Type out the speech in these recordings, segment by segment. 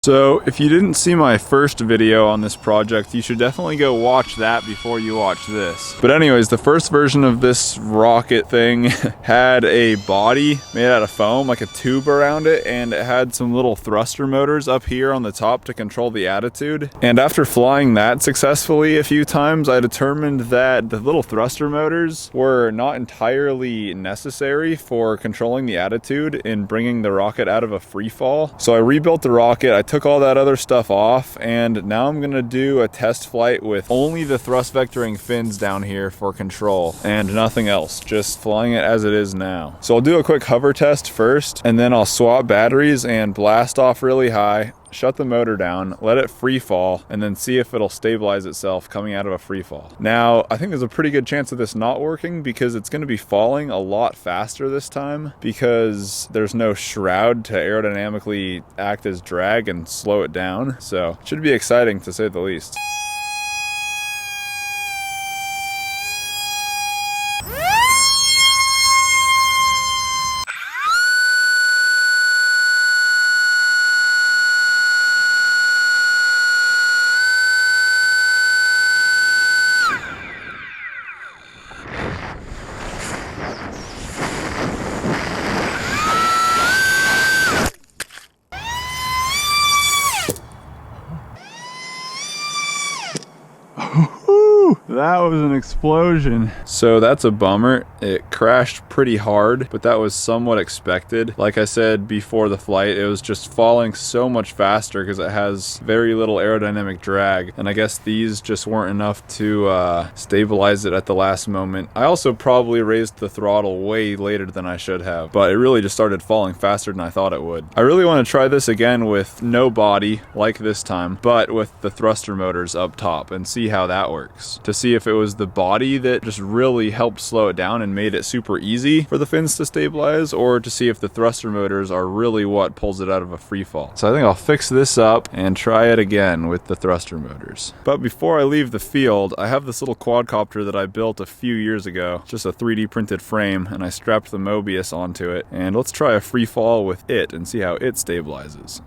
So if you didn't see my first video on this project, you should definitely go watch that before you watch this. But anyways, the first version of this rocket thing had a body made out of foam, like a tube around it, and it had some little thruster motors up here on the top to control the attitude. And after flying that successfully a few times, I determined that the little thruster motors were not entirely necessary for controlling the attitude in bringing the rocket out of a free fall. So I rebuilt the rocket, I took all that other stuff off, and now I'm gonna do a test flight with only the thrust vectoring fins down here for control and nothing else, just flying it as it is now. So I'll do a quick hover test first, and then I'll swap batteries and blast off really high, shut the motor down, let it free fall, and then see if it'll stabilize itself coming out of a free fall. Now, I think there's a pretty good chance of this not working because it's going to be falling a lot faster this time because there's no shroud to aerodynamically act as drag and slow it down. So it should be exciting to say the least. That was an explosion. So that's a bummer. It crashed pretty hard, but that was somewhat expected. Like I said before the flight, it was just falling so much faster because it has very little aerodynamic drag. And I guess these just weren't enough to stabilize it at the last moment. I also probably raised the throttle way later than I should have, but it really just started falling faster than I thought it would. I really want to try this again with no body like this time, but with the thruster motors up top and see how that works. To see if it was the body that just really helped slow it down and made it super easy for the fins to stabilize, or to see if the thruster motors are really what pulls it out of a free fall. So I think I'll fix this up and try it again with the thruster motors. But before I leave the field, I have this little quadcopter that I built a few years ago, just a 3D printed frame, and I strapped the Mobius onto it. And let's try a free fall with it and see how it stabilizes.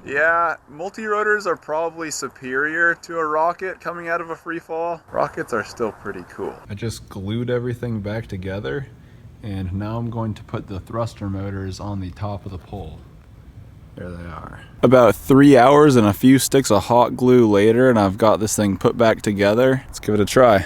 Yeah, multi-rotors are probably superior to a rocket coming out of a free fall. Rockets are still pretty cool. I just glued everything back together, and now I'm going to put the thruster motors on the top of the pole. There they are. About 3 hours and a few sticks of hot glue later, and I've got this thing put back together. Let's give it a try.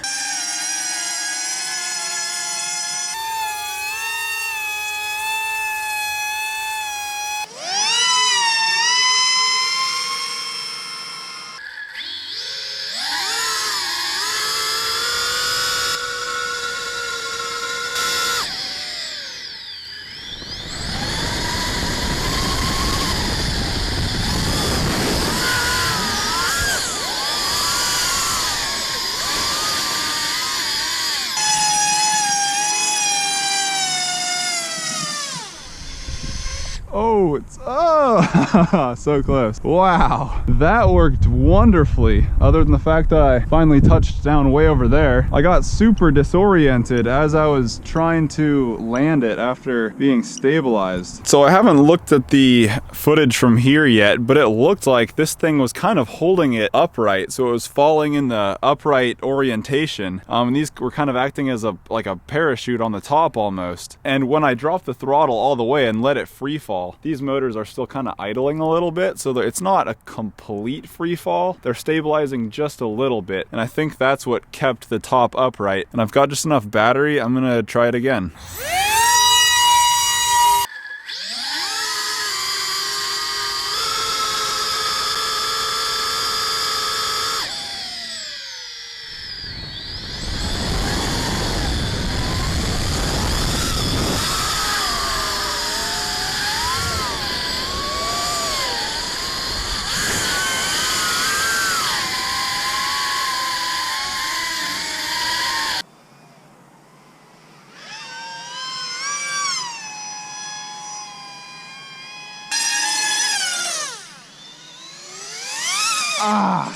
Oh, it's, oh, so close. Wow, that worked wonderfully. Other than the fact that I finally touched down way over there, I got super disoriented as I was trying to land it after being stabilized. So I haven't looked at the footage from here yet, but it looked like this thing was kind of holding it upright. So it was falling in the upright orientation. And these were kind of acting as like a parachute on the top almost. And when I dropped the throttle all the way and let it free fall, these motors are still kind of idling a little bit, so it's not a complete free fall. They're stabilizing just a little bit, and I think that's what kept the top upright. And I've got just enough battery. I'm gonna try it again.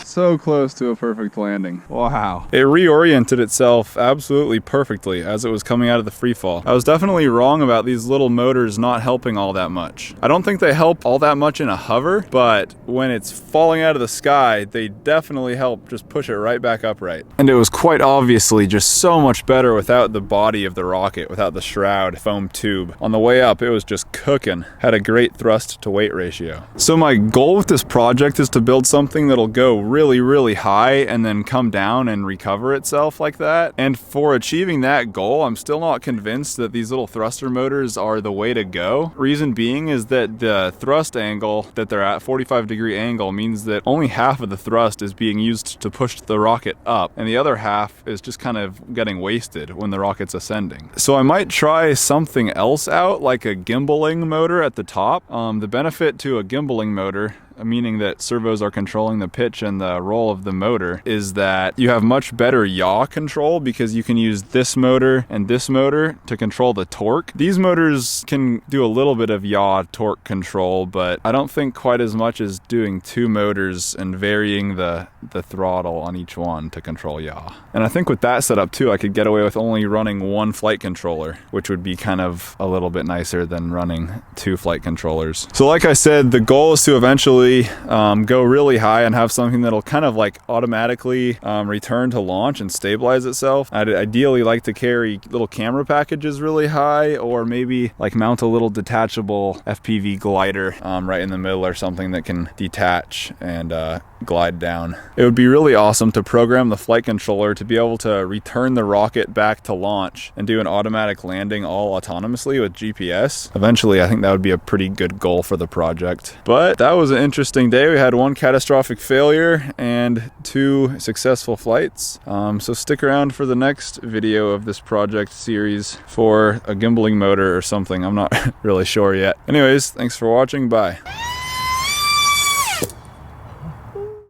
So close to a perfect landing. Wow. It reoriented itself absolutely perfectly as it was coming out of the free fall. I was definitely wrong about these little motors not helping all that much. I don't think they help all that much in a hover, but when it's falling out of the sky, they definitely help just push it right back upright. And it was quite obviously just so much better without the body of the rocket, without the shroud foam tube. On the way up, it was just cooking. Had a great thrust to weight ratio. So my goal with this project is to build something that'll go really, really high and then come down and recover itself like that. And for achieving that goal, I'm still not convinced that these little thruster motors are the way to go. Reason being is that the thrust angle that they're at, 45-degree angle, means that only half of the thrust is being used to push the rocket up, and the other half is just kind of getting wasted when the rocket's ascending. So I might try something else out, like a gimbaling motor at the top. The benefit to a gimbaling motor, meaning that servos are controlling the pitch and the roll of the motor, is that you have much better yaw control because you can use this motor and this motor to control the torque. These motors can do a little bit of yaw torque control, but I don't think quite as much as doing two motors and varying the throttle on each one to control yaw. And I think with that setup too, I could get away with only running one flight controller, which would be kind of a little bit nicer than running two flight controllers. So like I said, the goal is to eventually go really high and have something that'll kind of like automatically return to launch and stabilize itself. I'd ideally like to carry little camera packages really high, or maybe like mount a little detachable FPV glider right in the middle or something that can detach and glide down. It would be really awesome to program the flight controller to be able to return the rocket back to launch and do an automatic landing all autonomously with GPS. Eventually, I think that would be a pretty good goal for the project. But that was an interesting day. We had one catastrophic failure and 2 successful flights. So stick around for the next video of this project series for a gimbaling motor or something. I'm not really sure yet. Anyways, thanks for watching. Bye.